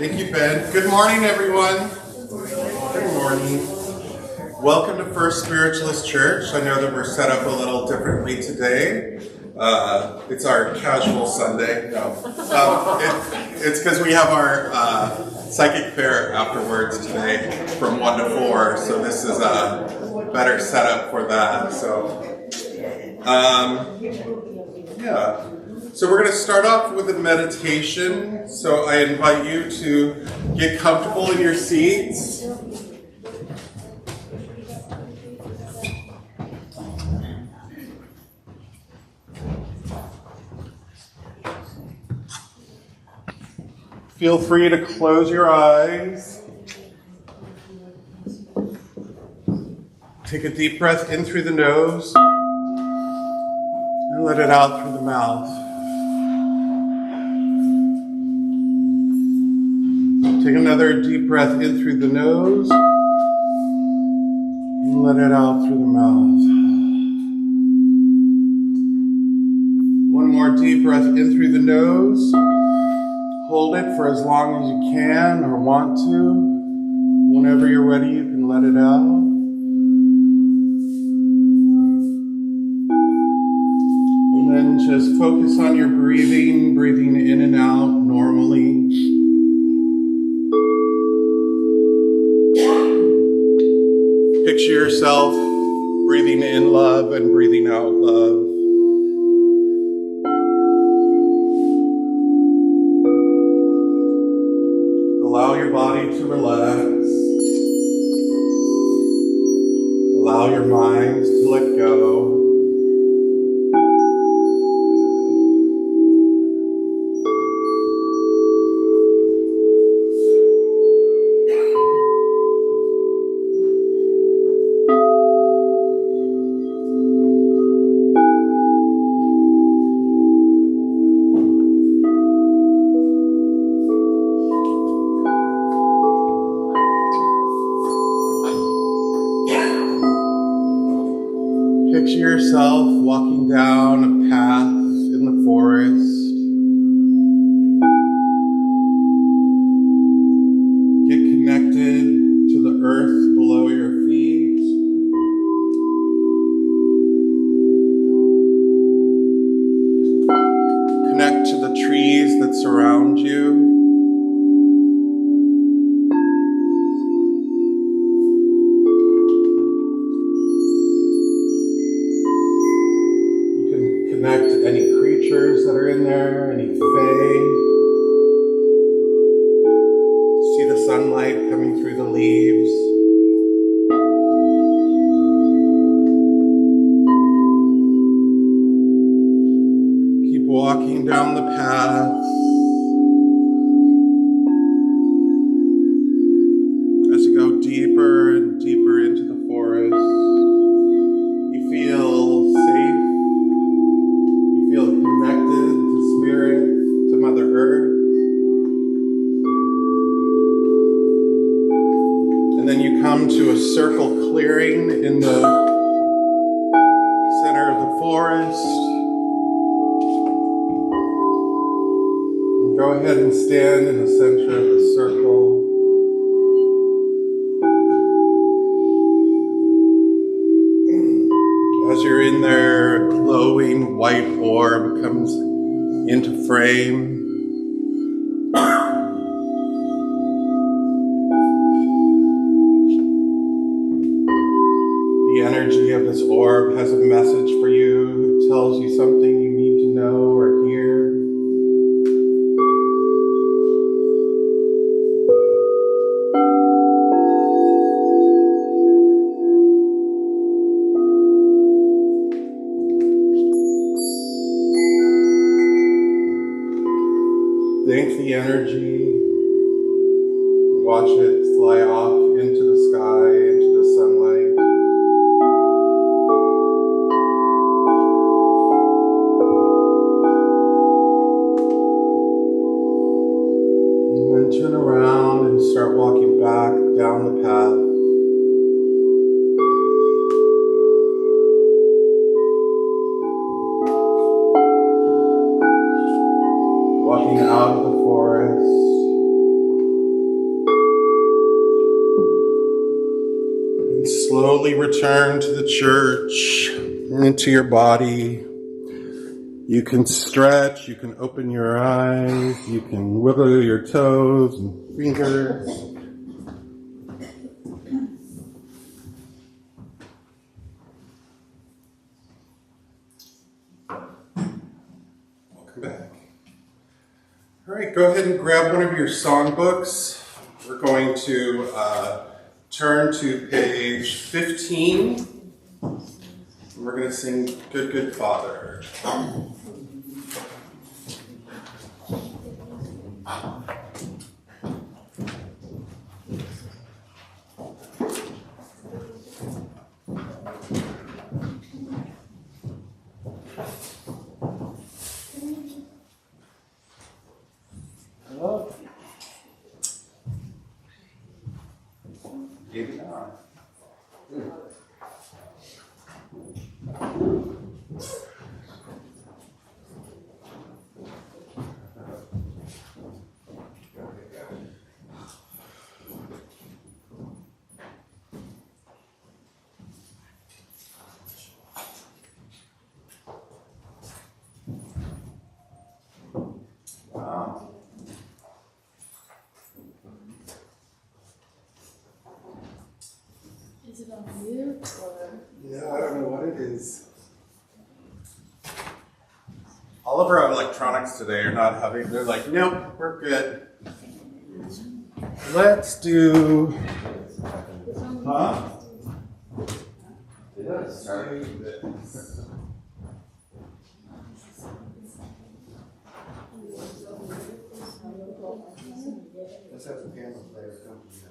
Thank you, Ben. Good morning, everyone. Good morning. Welcome to First Spiritualist Church. I know that we're set up a little differently today. It's our casual Sunday. No, it's because we have our psychic fair afterwards today from 1 to 4. So this is a better setup for that. Yeah. So we're going to start off with a meditation. So I invite you to get comfortable in your seats. Feel free to close your eyes. Take a deep breath in through the nose and let it out through the mouth. Take another deep breath in through the nose and let it out through the mouth. One more deep breath in through the nose. Hold it for as long as you can or want to. Whenever you're ready, you can let it out. And then just focus on your breathing in and out normally. Picture yourself breathing in love and breathing out love. Allow your body to relax. Allow your mind to let go. Picture yourself walking down a path in the forest. Get connected to the earth below your feet. Connect to the trees that surround you. Connect to any creatures that are in there, any fae. See the sunlight coming through the leaves. Keep walking down the path. As you go deeper and deeper into the forest, you feel safe. Feel connected to Spirit, to Mother Earth. And then you come to a circle clearing in the center of the forest. And go ahead and stand in the center of the circle. As you're in there, a glowing white orb comes into frame. The energy of this orb has a message for you. It tells you something you need to know or hear. Thank the energy. Watch it fly off into the sky, into the sunlight. And then turn around and start walking back down the path. Walking out of the forest. Slowly return to the church, into your body. You can stretch, you can open your eyes, you can wiggle your toes and fingers. Welcome back. All right, go ahead and grab one of your songbooks. We're going to turn to page 15. We're going to sing Good, Good Father. Hello? Maybe not. Wow. Is it on mute or? Yeah, I don't know what it is. All of our electronics today are not having, they're like, nope, we're good. Let's do, huh? Let's do this. Let's have the piano player accompany us.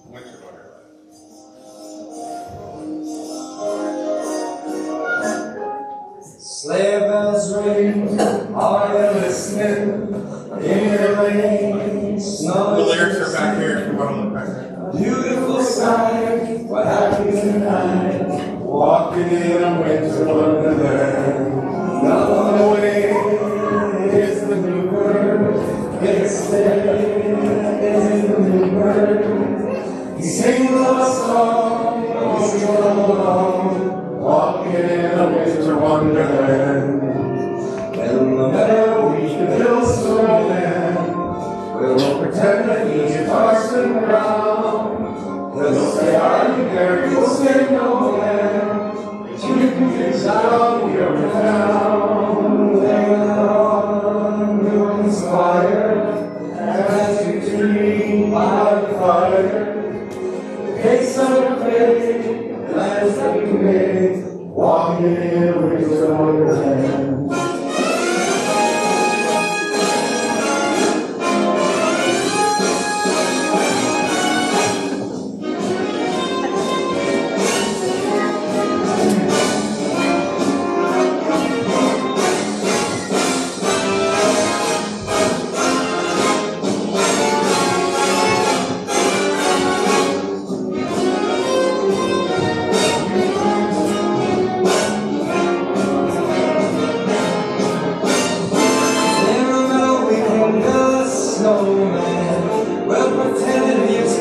Winter Wonderland. Sleigh bells ring, are you listening? In the lane, snow. The lyrics are back here if you want to look back there. Beautiful sight, what happens tonight? Walking in a winter wonderland. Now the way is the new bird. It's there, is the new bird. He sings a song, he's going along, walking in a winter wonderland. In the meadow we can build snowman. We'll pretend that he's Parson Brown. He'll say, are you there? You'll say, no, man. You can fix down your town. Later on, you'll conspire as you dream by the fire. Case of faith, plans that we made, walking in a winter wonderland.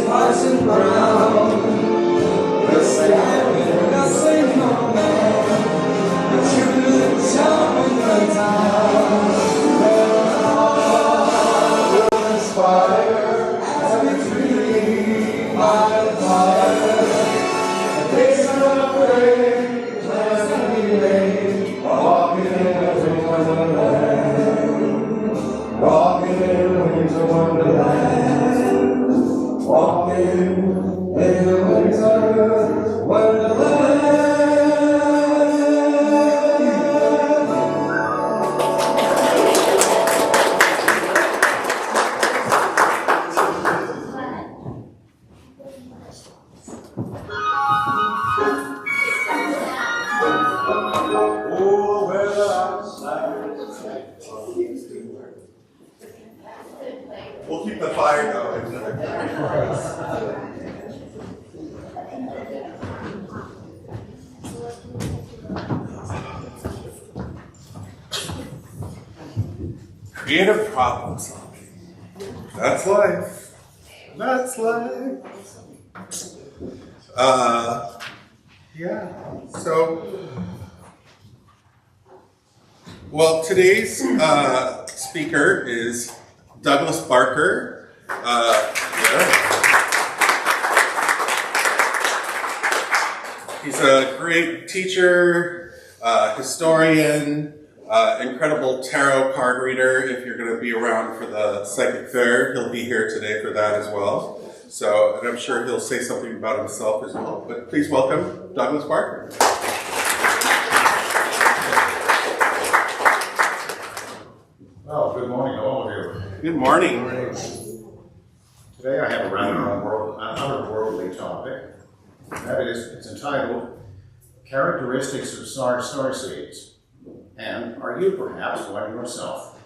Parson Brown. We'll say, no man. We'll keep the fire going. Creative problem solving. That's life. That's life. Yeah. So, well, today's speaker is Douglas Barker. He's a great teacher, historian, incredible tarot card reader. If you're going to be around for the psychic fair, he'll be here today for that as well. So, and I'm sure he'll say something about himself as well. But please welcome Douglas Barker. Well, good morning to all of you. Good morning. Today I have a rather otherworldly topic. That is, it's entitled Characteristics of Star Seeds. And are you perhaps one yourself?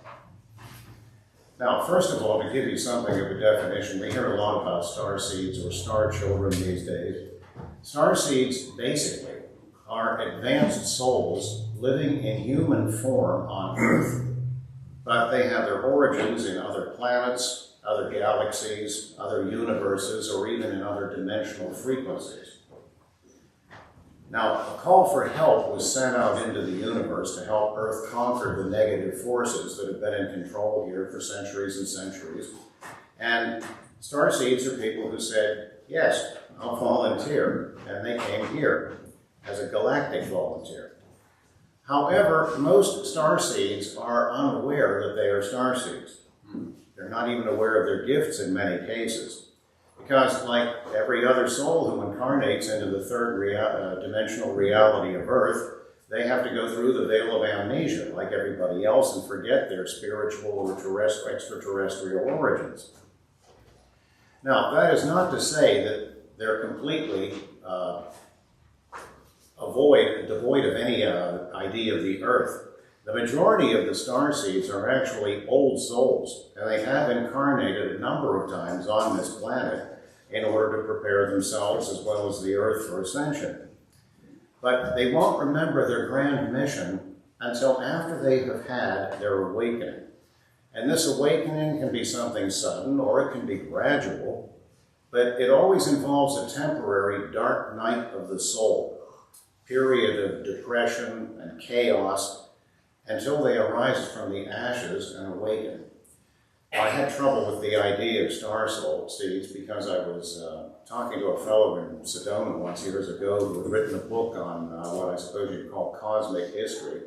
Now, first of all, to give you something of a definition, we hear a lot about star seeds or star children these days. Star seeds, basically, are advanced souls living in human form on Earth, but they have their origins in other planets, other galaxies, other universes, or even in other dimensional frequencies. Now, a call for help was sent out into the universe to help Earth conquer the negative forces that have been in control here for centuries and centuries. And starseeds are people who said, yes, I'll volunteer. And they came here as a galactic volunteer. However, most starseeds are unaware that they are starseeds. They're not even aware of their gifts in many cases. Because like every other soul who incarnates into the third dimensional reality of Earth, they have to go through the veil of amnesia like everybody else and forget their spiritual or extraterrestrial origins. Now, that is not to say that they're completely devoid of any idea of the Earth. The majority of the starseeds are actually old souls, and they have incarnated a number of times on this planet in order to prepare themselves as well as the Earth for ascension. But they won't remember their grand mission until after they have had their awakening. And this awakening can be something sudden or it can be gradual, but it always involves a temporary dark night of the soul, period of depression and chaos, until they arise from the ashes and awaken. I had trouble with the idea of star seeds because I was talking to a fellow in Sedona once years ago who had written a book on what I suppose you'd call cosmic history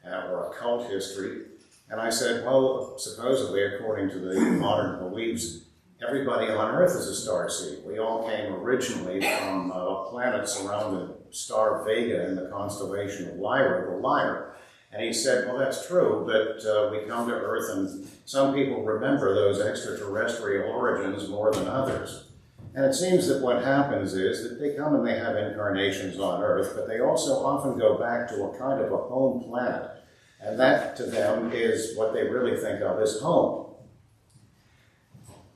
or occult history. And I said, well, supposedly, according to the modern beliefs, everybody on Earth is a star seed. We all came originally from planets around the star Vega in the constellation of Lyra, the Lyre. And he said, well, that's true, but we come to Earth and some people remember those extraterrestrial origins more than others. And it seems that what happens is that they come and they have incarnations on Earth, but they also often go back to a kind of a home planet. And that, to them, is what they really think of as home.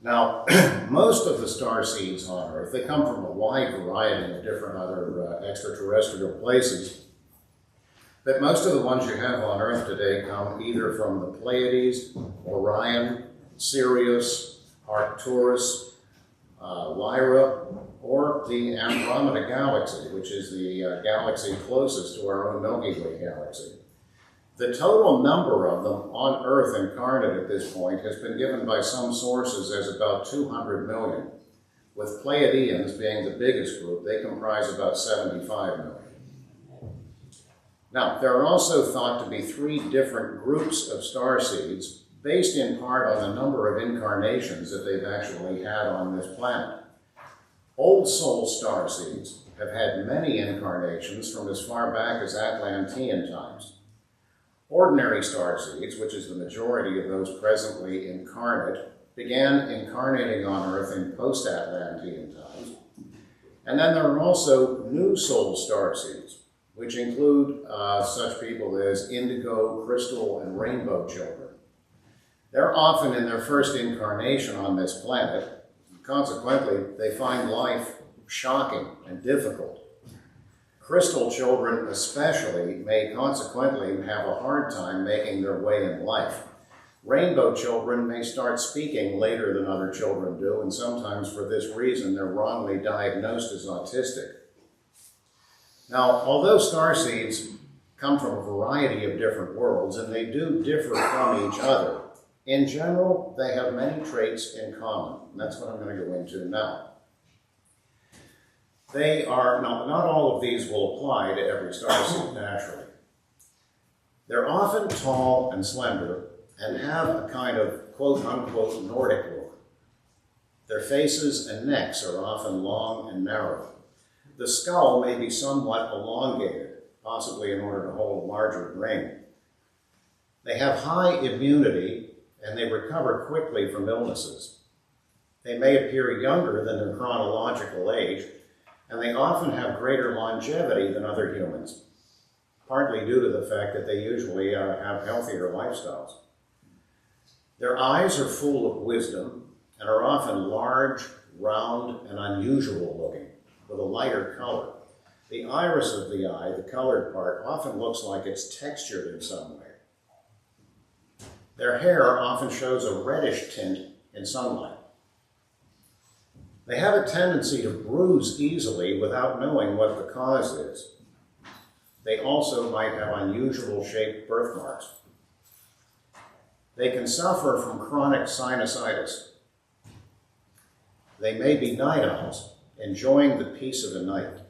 Now, most of the star seeds on Earth, they come from a wide variety of different other extraterrestrial places. But most of the ones you have on Earth today come either from the Pleiades, Orion, Sirius, Arcturus, Lyra, or the Andromeda Galaxy, which is the galaxy closest to our own Milky Way galaxy. The total number of them on Earth incarnate at this point has been given by some sources as about 200 million, with Pleiadians being the biggest group. They comprise about 75 million. Now, there are also thought to be 3 different groups of star seeds based in part on the number of incarnations that they've actually had on this planet. Old soul star seeds have had many incarnations from as far back as Atlantean times. Ordinary star seeds, which is the majority of those presently incarnate, began incarnating on Earth in post-Atlantean times. And then there are also new soul star seeds, which include such people as indigo, crystal, and rainbow children. They're often in their first incarnation on this planet. Consequently, they find life shocking and difficult. Crystal children especially may consequently have a hard time making their way in life. Rainbow children may start speaking later than other children do, and sometimes for this reason they're wrongly diagnosed as autistic. Now, although starseeds come from a variety of different worlds, and they do differ from each other, in general, they have many traits in common. And that's what I'm going to go into now. Not all of these will apply to every starseed naturally. They're often tall and slender and have a kind of quote-unquote Nordic look. Their faces and necks are often long and narrow. The skull may be somewhat elongated, possibly in order to hold a larger brain. They have high immunity and they recover quickly from illnesses. They may appear younger than their chronological age, and they often have greater longevity than other humans, partly due to the fact that they usually have healthier lifestyles. Their eyes are full of wisdom and are often large, round, and unusual looking, with a lighter color. The iris of the eye, the colored part, often looks like it's textured in some way. Their hair often shows a reddish tint in sunlight. They have a tendency to bruise easily without knowing what the cause is. They also might have unusual shaped birthmarks. They can suffer from chronic sinusitis. They may be night owls, enjoying the peace of the night.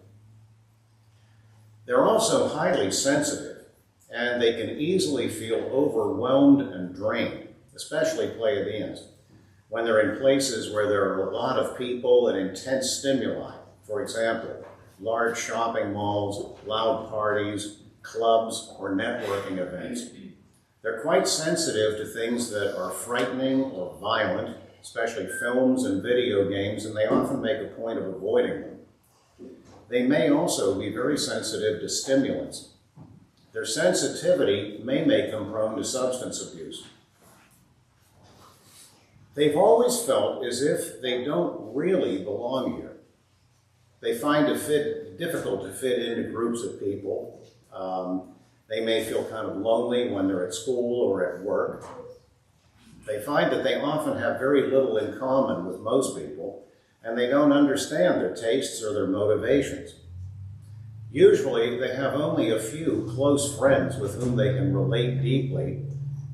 They're also highly sensitive, and they can easily feel overwhelmed and drained, especially Pleiadians, when they're in places where there are a lot of people and intense stimuli. For example, large shopping malls, loud parties, clubs, or networking events. They're quite sensitive to things that are frightening or violent, especially films and video games, and they often make a point of avoiding them. They may also be very sensitive to stimulants. Their sensitivity may make them prone to substance abuse. They've always felt as if they don't really belong here. They find it difficult to fit into groups of people. They may feel kind of lonely when they're at school or at work. They find that they often have very little in common with most people, and they don't understand their tastes or their motivations. Usually, they have only a few close friends with whom they can relate deeply,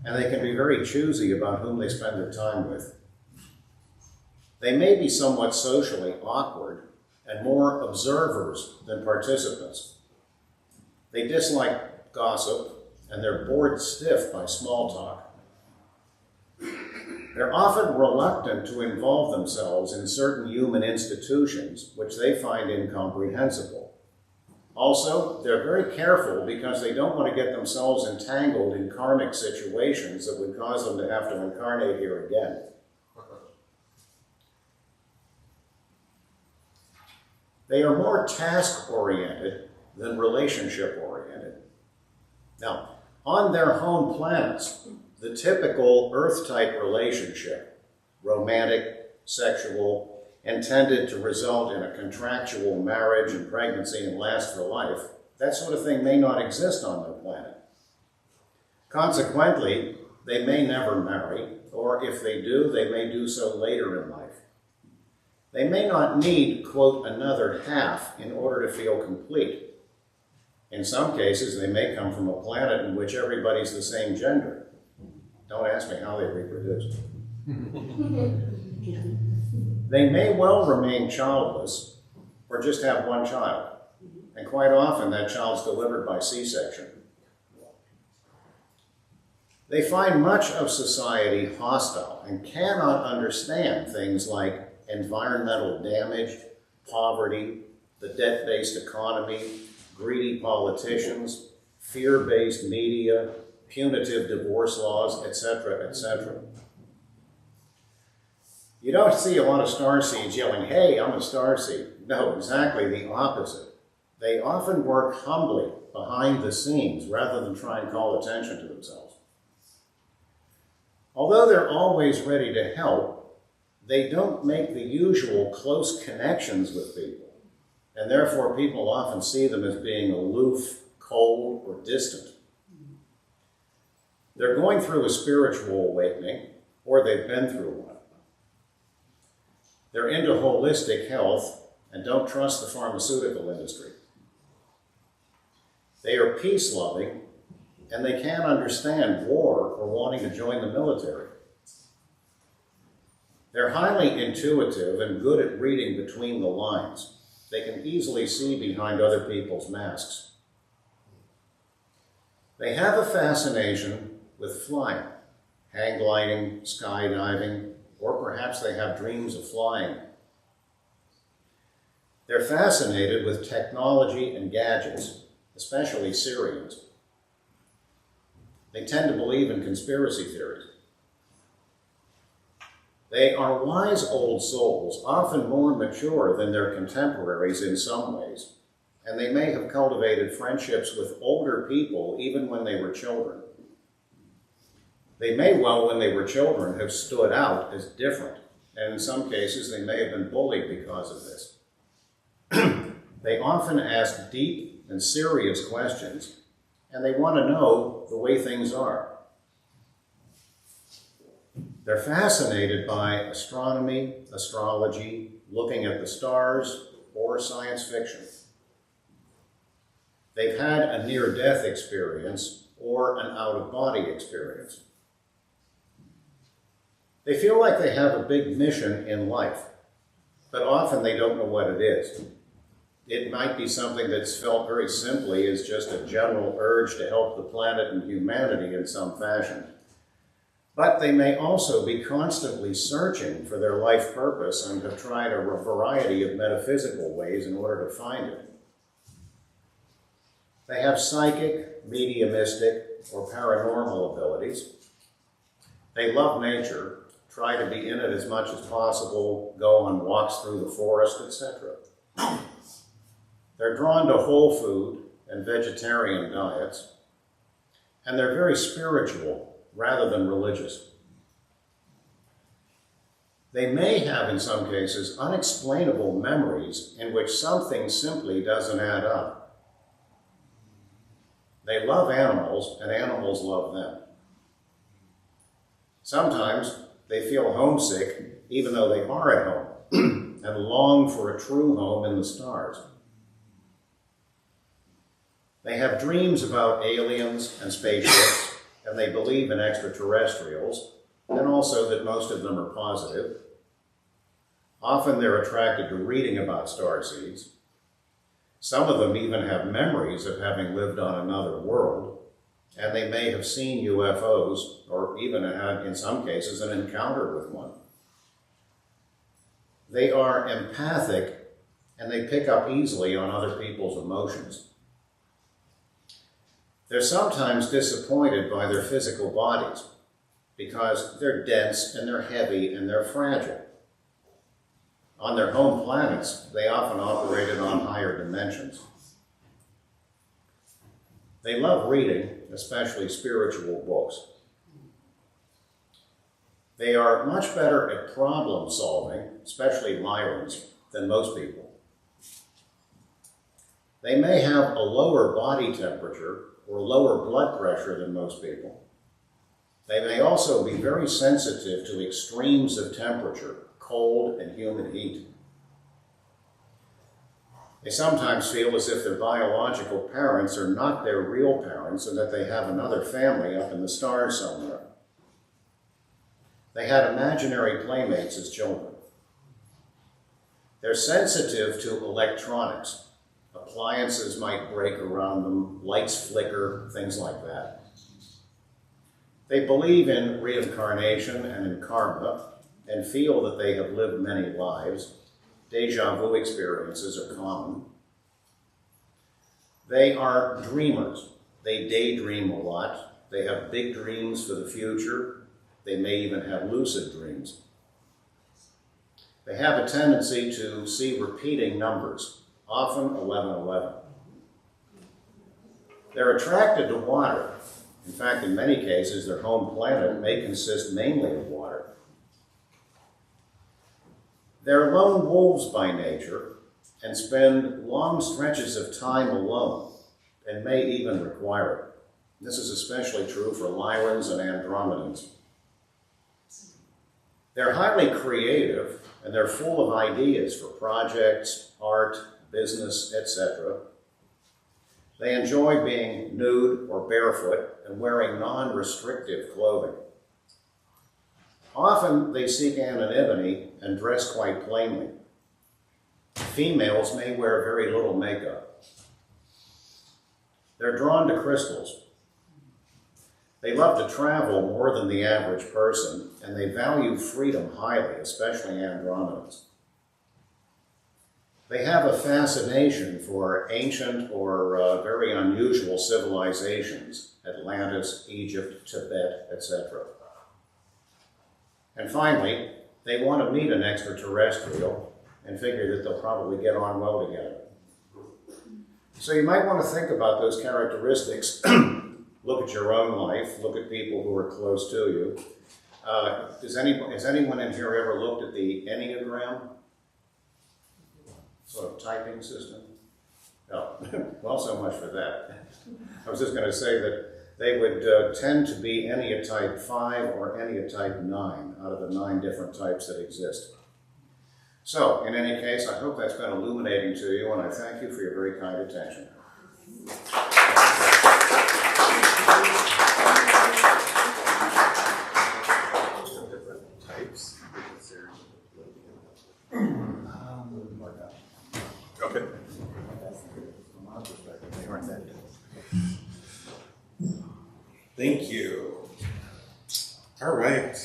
and they can be very choosy about whom they spend their time with. They may be somewhat socially awkward and more observers than participants. They dislike gossip, and they're bored stiff by small talk. They're often reluctant to involve themselves in certain human institutions, which they find incomprehensible. Also, they're very careful because they don't want to get themselves entangled in karmic situations that would cause them to have to incarnate here again. They are more task-oriented than relationship-oriented. Now, on their home planets, the typical Earth-type relationship, romantic, sexual, intended to result in a contractual marriage and pregnancy and last for life, that sort of thing may not exist on their planet. Consequently, they may never marry, or if they do, they may do so later in life. They may not need, quote, another half in order to feel complete. In some cases, they may come from a planet in which everybody's the same gender. Don't ask me how they reproduce. They may well remain childless or just have one child. And quite often that child's delivered by C-section. They find much of society hostile and cannot understand things like environmental damage, poverty, the debt-based economy, greedy politicians, fear-based media, punitive divorce laws, etc., etc. You don't see a lot of starseeds yelling, "Hey, I'm a starseed." No, exactly the opposite. They often work humbly behind the scenes rather than try and call attention to themselves. Although they're always ready to help, they don't make the usual close connections with people, and therefore people often see them as being aloof, cold, or distant. They're going through a spiritual awakening, or they've been through one. They're into holistic health and don't trust the pharmaceutical industry. They are peace-loving, and they can't understand war or wanting to join the military. They're highly intuitive and good at reading between the lines. They can easily see behind other people's masks. They have a fascination with flying, hang gliding, skydiving, or perhaps they have dreams of flying. They're fascinated with technology and gadgets, especially Syrians. They tend to believe in conspiracy theories. They are wise old souls, often more mature than their contemporaries in some ways, and they may have cultivated friendships with older people even when they were children. They may well, when they were children, have stood out as different, and in some cases they may have been bullied because of this. They often ask deep and serious questions, and they want to know the way things are. They're fascinated by astronomy, astrology, looking at the stars, or science fiction. They've had a near-death experience or an out-of-body experience. They feel like they have a big mission in life, but often they don't know what it is. It might be something that's felt very simply as just a general urge to help the planet and humanity in some fashion. But they may also be constantly searching for their life purpose and have tried a variety of metaphysical ways in order to find it. They have psychic, mediumistic, or paranormal abilities. They love nature, try to be in it as much as possible, go on walks through the forest, etc. They're drawn to whole food and vegetarian diets, and they're very spiritual rather than religious. They may have, in some cases, unexplainable memories in which something simply doesn't add up. They love animals, and animals love them. Sometimes they feel homesick, even though they are at home, and long for a true home in the stars. They have dreams about aliens and spaceships, and they believe in extraterrestrials, and also that most of them are positive. Often they're attracted to reading about starseeds. Some of them even have memories of having lived on another world, and they may have seen UFOs, or even had, in some cases, an encounter with one. They are empathic, and they pick up easily on other people's emotions. They're sometimes disappointed by their physical bodies because they're dense and they're heavy and they're fragile. On their home planets, they often operated on higher dimensions. They love reading, especially spiritual books. They are much better at problem solving, especially Lyrans, than most people. They may have a lower body temperature or lower blood pressure than most people. They may also be very sensitive to extremes of temperature, cold and humid heat. They sometimes feel as if their biological parents are not their real parents and that they have another family up in the stars somewhere. They had imaginary playmates as children. They're sensitive to electronics. Appliances might break around them, lights flicker, things like that. They believe in reincarnation and in karma and feel that they have lived many lives. Deja vu experiences are common. They are dreamers. They daydream a lot. They have big dreams for the future. They may even have lucid dreams. They have a tendency to see repeating numbers, often 1111. They're attracted to water, In fact, in many cases, their home planet may consist mainly of water. They're lone wolves by nature and spend long stretches of time alone and may even require it. This is especially true for Lyrans and Andromedans. They're highly creative and they're full of ideas for projects, art, business, etc. They enjoy being nude or barefoot and wearing non-restrictive clothing. Often they seek anonymity and dress quite plainly. Females may wear very little makeup. They're drawn to crystals. They love to travel more than the average person, and they value freedom highly, especially Andromedans. They have a fascination for ancient or very unusual civilizations, Atlantis, Egypt, Tibet, etc. And finally, they want to meet an extraterrestrial and figure that they'll probably get on well together. So you might want to think about those characteristics. Look at your own life, look at people who are close to you. Has anyone in here ever looked at the Enneagram? Sort of typing system? No. Well, so much for that. I was just going to say that they would tend to be Enneatype 5 or Enneatype 9 out of the 9 different types that exist. So, in any case, I hope that's been illuminating to you, and I thank you for your very kind attention. Okay. Thank you. All right.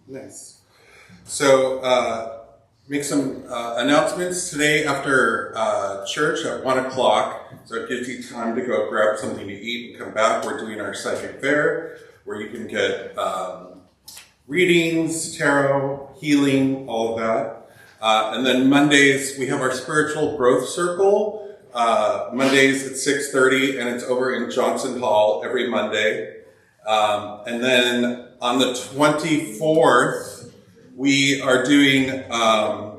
Nice. So, make some announcements today after church at 1 o'clock. So it gives you time to go grab something to eat and come back. We're doing our psychic fair where you can get readings, tarot, healing, all of that. And then Mondays, we have our spiritual growth circle. Mondays at 6:30, and it's over in Johnson Hall every Monday. And then on the 24th, we are doing a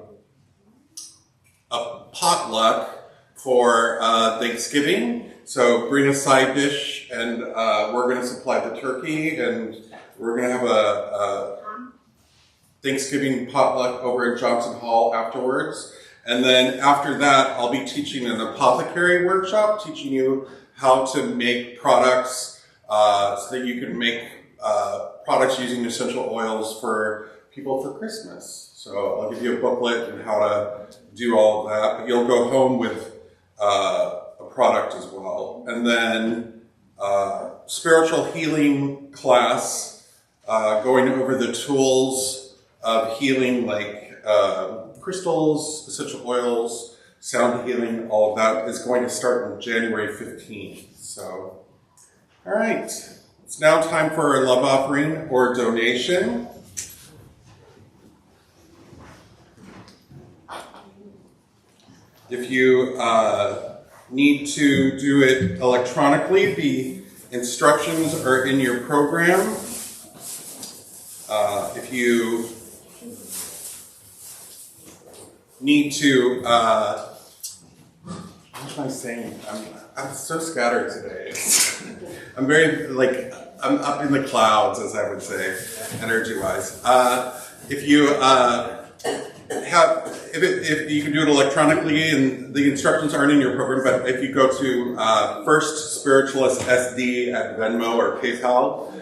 potluck for Thanksgiving. So bring a side dish, and we're going to supply the turkey, and we're going to have a Thanksgiving potluck over at Johnson Hall afterwards. And then after that, I'll be teaching an apothecary workshop, teaching you how to make products so that you can make products using essential oils for people for Christmas. So I'll give you a booklet on how to do all of that, but you'll go home with a product as well. And then spiritual healing class, going over the tools of healing, like crystals, essential oils, sound healing, all of that is going to start on January 15th. So, all right. It's now time for a love offering or donation. If you need to do it electronically, the instructions are in your program. If you need to, what am I saying? I'm so scattered today. I'm I'm up in the clouds, as I would say, energy-wise. If you if you can do it electronically, and the instructions aren't in your program, but if you go to First Spiritualist SD at Venmo or PayPal,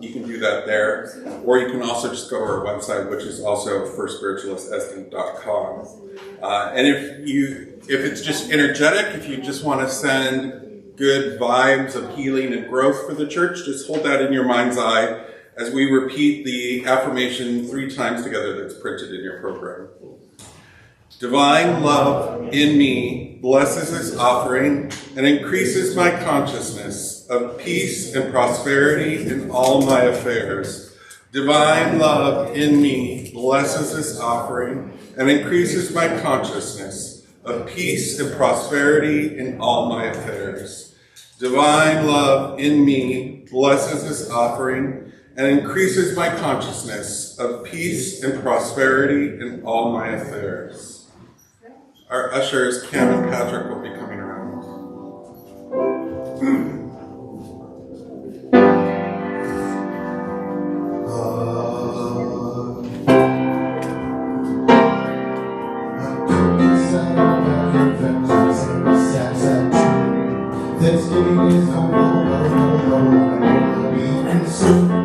you can do that there. Or you can also just go to our website, which is also firstspiritualistsd.com. And if it's just energetic, if you just want to send good vibes of healing and growth for the church, just hold that in your mind's eye as we repeat the affirmation 3 times together that's printed in your program. Divine love in me blesses this offering and increases my consciousness of peace and prosperity in all my affairs. Divine love in me blesses this offering and increases my consciousness of peace and prosperity in all my affairs. Divine love in me blesses this offering and increases my consciousness of peace and prosperity in all my affairs. Our ushers, Cam and Patrick, will be coming around. Thanksgiving is on, we can soon.